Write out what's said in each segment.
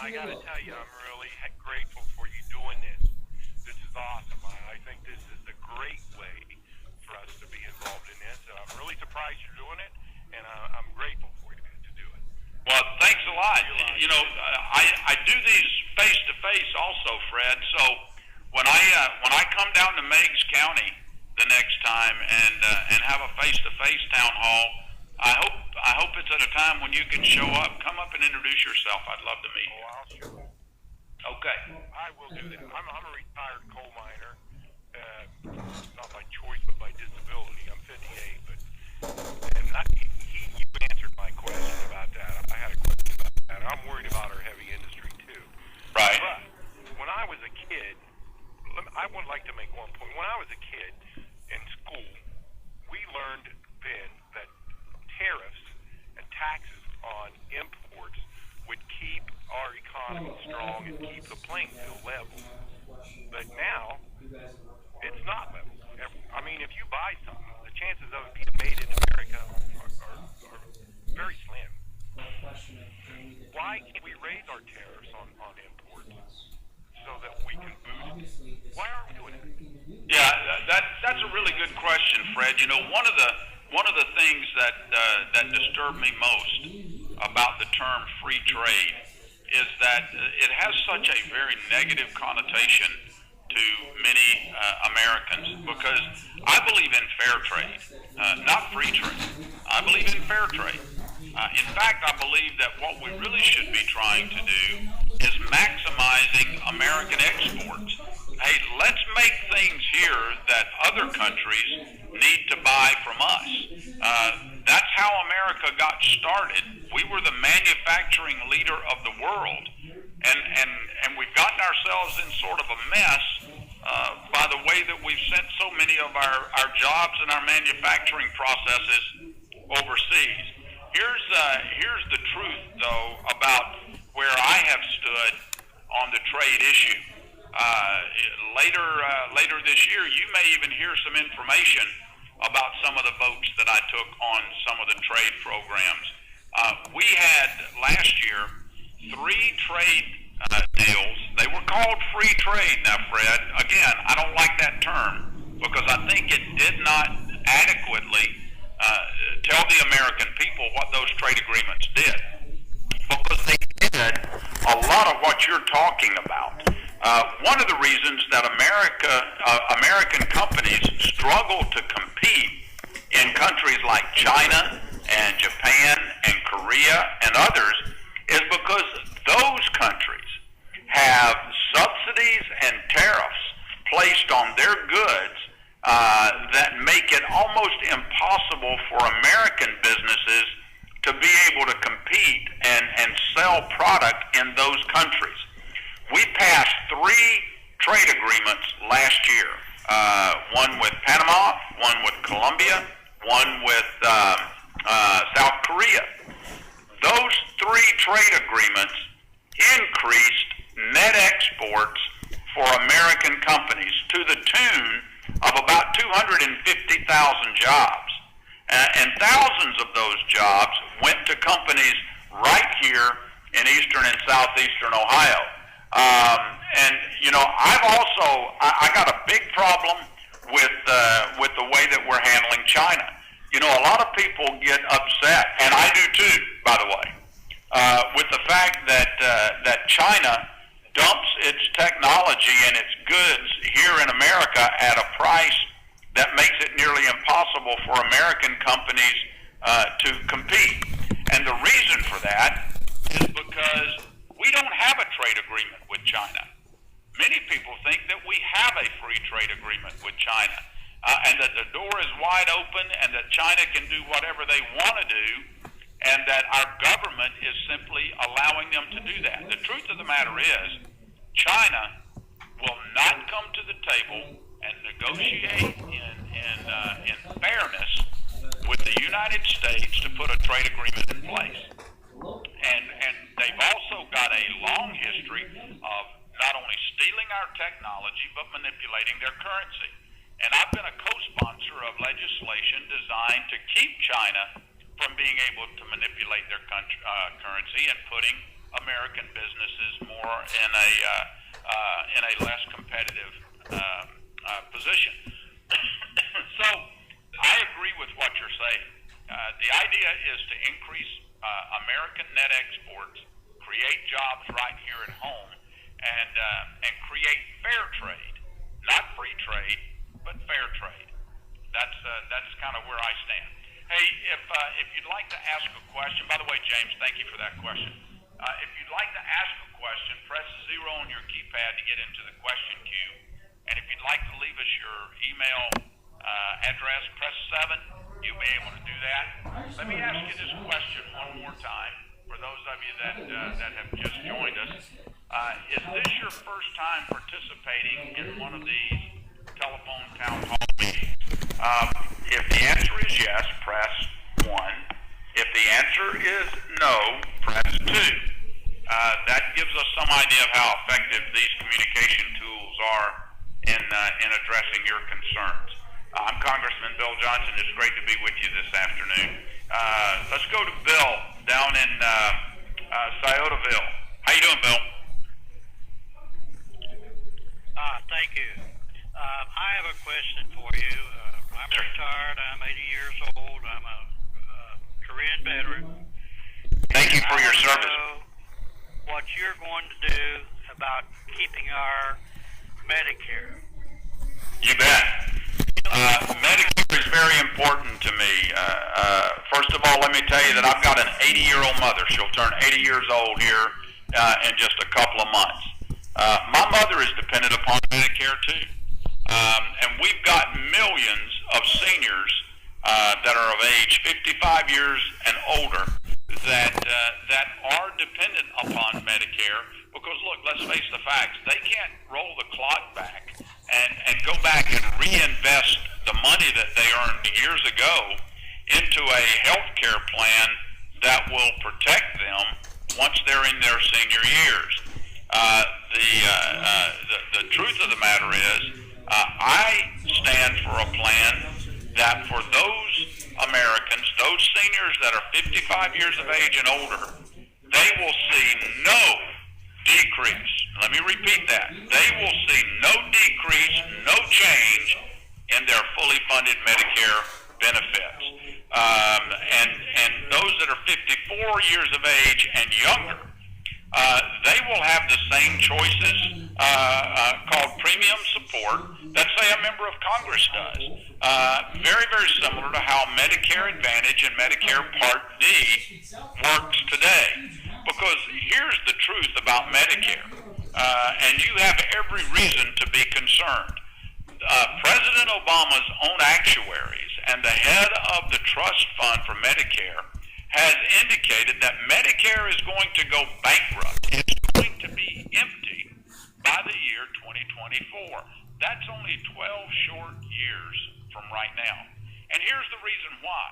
I got to tell you, I'm really grateful for you doing this. This is awesome. I think this is a great way for us to be involved in this, and I'm really surprised you're doing it, and I'm grateful for you to do it. Well, thanks a lot. You know, I do these face to face also, Fred. So when I come down to Meigs County the next time and have a face to face town hall, I hope it's at a time when you can show up. Come up and introduce yourself. I'd love to meet you. Oh, I'll show up. Okay. I will do that. I'm a retired coal miner. Not by choice, but by disability. I'm 58, but you answered my question about that. I had a question about that. I'm worried about our heavy industry too. Right. But when I was a kid, I would like to make one point. When I was a kid in school, we learned then that tariffs and taxes on imports would keep our economy strong and keep the playing field level. But now, it's not level. I mean, if you buy something, the chances of it being made in America are very slim. Why can't we raise our tariffs on imports so that we can boost? Why aren't we doing it? Yeah, that's a really good question, Fred. You know, one of the things that disturb me most about the term free trade is that it has such a very negative connotation to many Americans, because I believe in fair trade, not free trade. I believe in fair trade. In fact, I believe that what we really should be trying to do is maximizing American exports. Hey, let's make things here that other countries need to buy from us. That's how America got started. We were the manufacturing leader of the world, and we've gotten ourselves in sort of a mess by the way that we've sent so many of our jobs and our manufacturing processes overseas. Here's the truth, though, about where I have stood on the trade issue. Later this year, you may even hear some information about some of the votes that I took on some of the trade programs. We had last year 3 trade deals. They were called free trade. Now, Fred, again, I don't like that term because I think it did not adequately tell the American people what those trade agreements did, because they did a lot of what you're talking about. One of the reasons that American companies struggle to compete in countries like China and Japan and Korea and others is because those countries have subsidies and tariffs placed on their goods that make it almost impossible for American businesses to be able to compete and sell product in those countries. We passed 3 trade agreements last year, one with Panama, one with Colombia, one with South Korea. Those 3 trade agreements increased net exports for American companies to the tune of about 250,000 jobs. And thousands of those jobs went to companies right here in eastern and southeastern Ohio. And, you know, I got a big problem with the way that we're handling China. You know, a lot of people get upset, and I do too, by the way, with the fact that China dumps its technology and its goods here in America at a price that makes it nearly impossible for American companies to compete. And the reason for that is because we don't have a trade agreement with China. Many people think that we have a free trade agreement with China, and that the door is wide open and that China can do whatever they want to do, and that our government is simply allowing them to do that. The truth of the matter is, China will not come to the table and negotiate in fairness with the United States to put a trade agreement in place. And they've also got a long history of not only stealing our technology, but manipulating their currency. And I've been a co-sponsor of legislation designed to keep China from being able to manipulate their currency and putting American businesses more in a less competitive position. So I agree with what you're saying. The idea is to increase American net exports, create jobs right here at home, and create fair trade, not free trade, but fair trade. That's kind of where I stand. Hey, if you'd like to ask a question, by the way, James, thank you for that question. If you'd like to ask a question, press 0 on your keypad to get into the question queue. And if you'd like to leave us your email address, press 7. You'll be able to do that. Let me ask you this question one more time for those of you that have just joined us. Is this your first time participating in one of these telephone town hall meetings? If the answer is yes, press 1. If the answer is no, press 2. That gives us some idea of how effective these communication tools are in addressing your concerns. I'm Congressman Bill Johnson. It's great to be with you this afternoon. Let's go to Bill down in Sciotaville. How you doing, Bill? Thank you. I have a question for you. I'm retired. I'm 80 years old. I'm a Korean veteran. Thank you for your service. What you're going to do about keeping our Medicare. You bet. Medicare is very important to me. First of all, let me tell you that I've got an 80-year-old mother. She'll turn 80 years old here in just a couple of months. My mother is dependent upon Medicare too. And we've got millions of seniors that are of age 55 years and older that are dependent upon Medicare because, look, let's face the facts. They can't roll the clock back and go back and reinvest the money that they earned years ago into a health care plan that will protect them once they're in their senior years. The truth of the matter is, I stand for a plan that for those Americans, those seniors that are 55 years of age and older, they will see no decrease. Let me repeat that. They will see no decrease, no change in their fully funded Medicare benefits. And those that are 54 years of age and younger, they will have the same choices called premium support that, say, a member of Congress does. Very, very similar to how Medicare Advantage and Medicare Part D works today. Because here's the truth about Medicare, and you have every reason to be concerned. President Obama's own actuaries and the head of the trust fund for Medicare has indicated that Medicare is going to go bankrupt. It's going to be empty by the year 2024. That's only 12 short years from right now. And here's the reason why.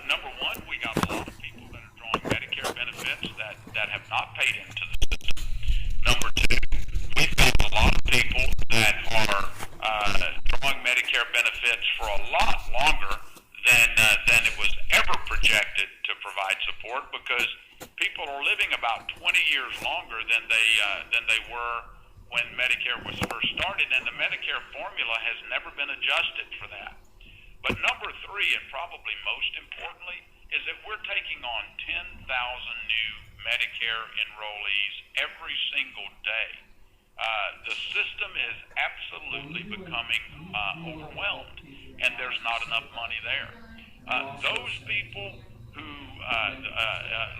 Number one, we got a lot of people that are drawing Medicare benefits that have not paid into the system. Number two, we've got a lot of people that are drawing Medicare benefits for a lot longer than it was ever projected to provide support, because people are living about 20 years longer than they were when Medicare was first started, and the Medicare formula has never been adjusted for that. But number three, and probably most importantly, is that we're taking on 10,000 new Medicare enrollees every single day. The system is absolutely becoming overwhelmed, and there's not enough money there. Those people who,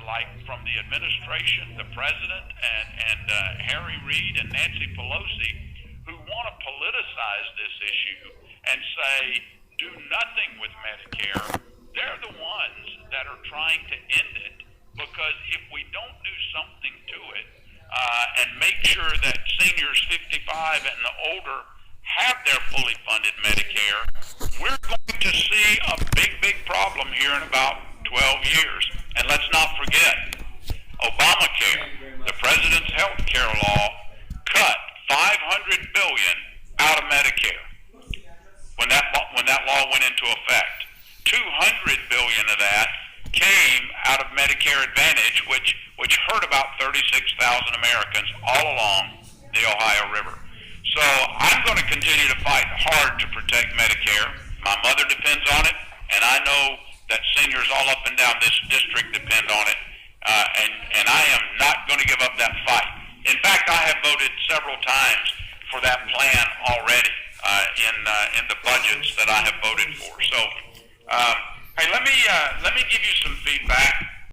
like from the administration, the president, and Harry Reid and Nancy Pelosi, who want to politicize this issue and say, do nothing with Medicare, they're the ones that are trying to end it, because if we don't do something to it and make sure that seniors 55 and older have their fully funded Medicare, we're going to see a big problem here in about 12 years. And let's not forget, Obamacare, the president's health care law, cut $500 billion out of Medicare when that law went into effect. $200 billion of that came out of Medicare Advantage, which which hurt about 36,000 Americans all along the Ohio River. So I'm going to continue to fight hard to protect Medicare. My mother depends on it, and I know that seniors all up and down this district depend on it, and I am not going to give up that fight. In fact, I have voted several times for that plan already in the budgets that I have voted for. So, hey, let me give you some feedback.